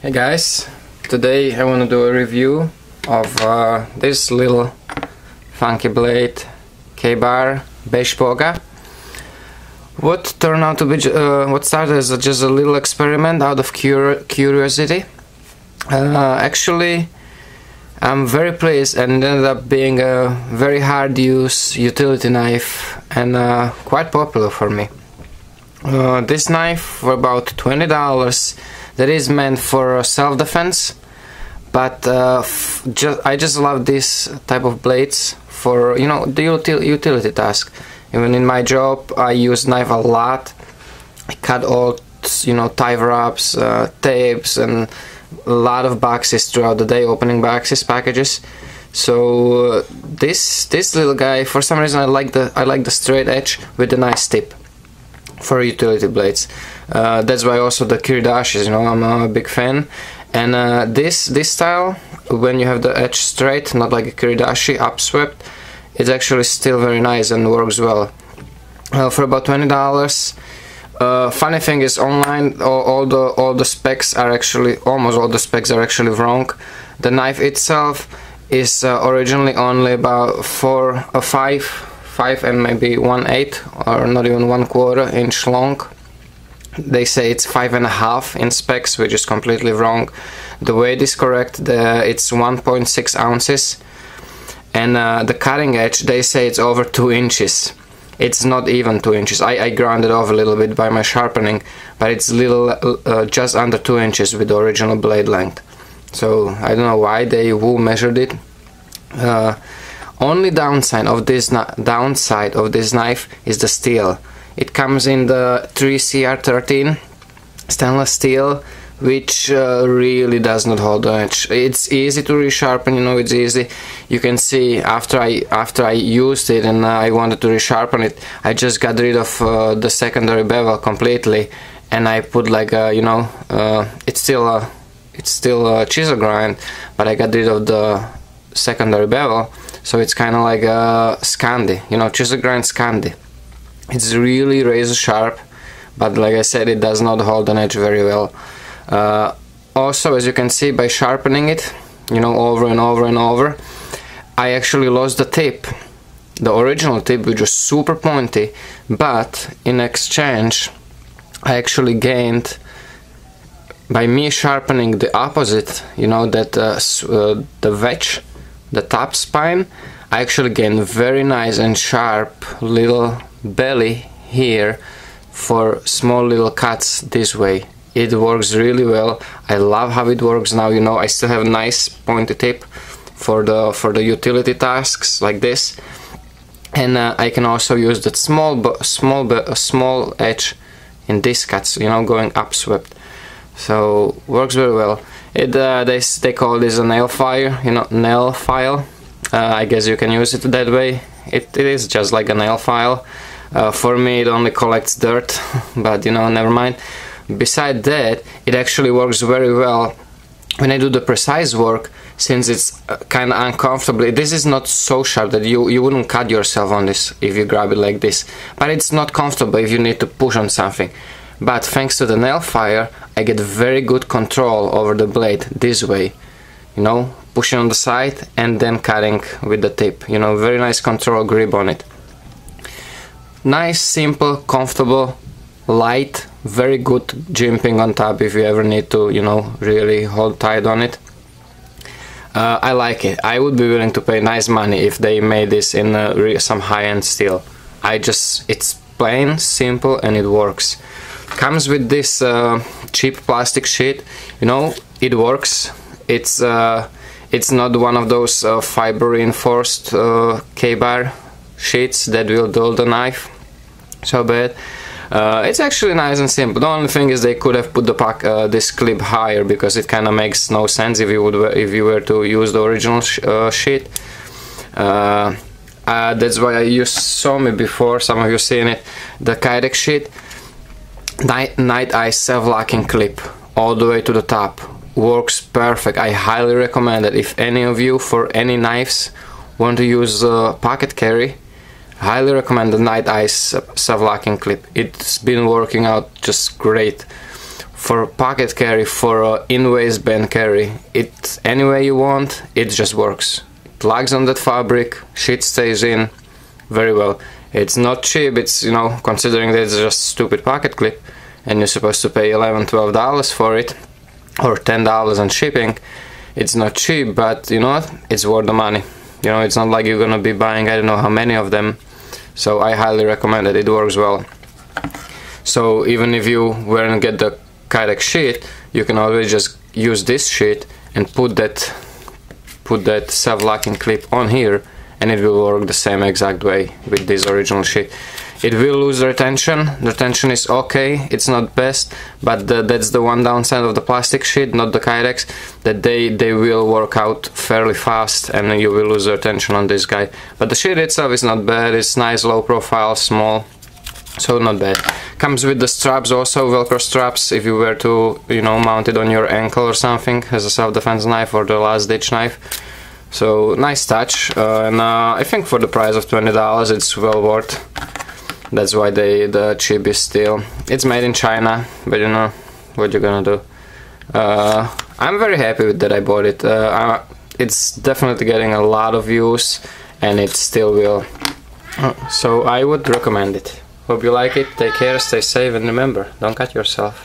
Hey guys, today I want to do a review of this little funky blade, Kabar Besh Boga. What turned out to be, what started as just a little experiment out of curiosity. Actually, I'm very pleased and ended up being a very hard use utility knife and quite popular for me. This knife for about $20 that is meant for self-defense, but I just love this type of blades for, you know, the utility task. Even in my job I use knife a lot. I cut all, you know, tie wraps, tapes and a lot of boxes throughout the day, opening boxes, packages. So this little guy, for some reason I like the straight edge with the nice tip for utility blades. That's why also the kiridashis, you know, I'm a big fan. And this style, when you have the edge straight, not like a kiridashi upswept, it's actually still very nice and works well. For about $20. Funny thing is, online all the specs are actually, almost all the specs are actually wrong. The knife itself is originally only about 5 and maybe 1/8 or not even 1/4 inch long. They say it's 5.5 in specs, which is completely wrong. The weight is correct. It's 1.6 ounces, and the cutting edge, they say it's over 2 inches. It's not even 2 inches. I ground it off a little bit by my sharpening, but it's little just under 2 inches with the original blade length. So I don't know why they measured it. Only downside of this knife is the steel. It comes in the 3CR13 stainless steel, which really does not hold the edge. It's easy to resharpen, you know, it's easy. You can see after I used it and I wanted to resharpen it, I just got rid of the secondary bevel completely, and I put like a, you know, it's still a chisel grind, but I got rid of the secondary bevel, so it's kind of like a Scandi, you know, chisel grind Scandi. It's really razor sharp, but like I said, it does not hold an edge very well. Also, as you can see, by sharpening it, you know, over and over and over, I actually lost the tip. The original tip, which was super pointy, but in exchange I actually gained, by me sharpening the opposite, you know, that the wedge, the top spine, I actually gained very nice and sharp little belly here for small little cuts this way. It works really well. I love how it works now, you know. I still have a nice pointy tip for the utility tasks like this, and I can also use that small edge in these cuts, you know, going upswept. So works very well. It they call this a nail file, you know, nail file. I guess you can use it that way. It is just like a nail file. For me, it only collects dirt, but you know, never mind. Beside that, it actually works very well when I do the precise work, since it's kind of uncomfortable. This is not so sharp that you wouldn't cut yourself on this if you grab it like this, but it's not comfortable if you need to push on something. But thanks to the nail file, I get very good control over the blade this way, you know, pushing on the side and then cutting with the tip, you know, very nice control grip on it. Nice, simple, comfortable, light, very good jimping on top if you ever need to, you know, really hold tight on it. I like it. I would be willing to pay nice money if they made this in some high-end steel. It's plain, simple, and it works. Comes with this cheap plastic sheet, you know, it works. It's not one of those fiber reinforced K-bar sheets that will dull the knife so bad. It's actually nice and simple. The only thing is they could have put this clip higher, because it kind of makes no sense if you were to use the original sheet. That's why you saw me before, some of you seen it, the Kydex sheet. Night Eye self-locking clip all the way to the top. Works perfect. I highly recommend it. If any of you, for any knives, want to use pocket carry, highly recommend the Night Eye self-locking clip. It's been working out just great. for pocket carry, for in-waistband carry, it any way you want, it just works. It plugs on that fabric, shit stays in very well. It's not cheap, it's, you know, considering that it's just a stupid pocket clip and you're supposed to pay $11-12 for it, or $10 on shipping. It's not cheap, but you know what, it's worth the money. You know, it's not like you're gonna be buying I don't know how many of them, so I highly recommend it. It works well. So even if you weren't get the Kydex sheet, you can always just use this sheet and put that self-locking clip on here, and it will work the same exact way with this original sheet. It will lose retention. The retention is okay, it's not best, but that's the one downside of the plastic sheet, not the Kydex, that they will work out fairly fast and you will lose retention on this guy. But the sheet itself is not bad, it's nice, low profile, small, so not bad. Comes with the straps also, Velcro straps, if you were to, you know, mount it on your ankle or something as a self-defense knife or the last ditch knife. So nice touch, and I think for the price of $20 it's well worth. That's why the cheapest still. It's made in China, but you know what you're gonna do. I'm very happy with that I bought it. It's definitely getting a lot of use, and it still will. So I would recommend it. Hope you like it. Take care, stay safe, and remember, don't cut yourself.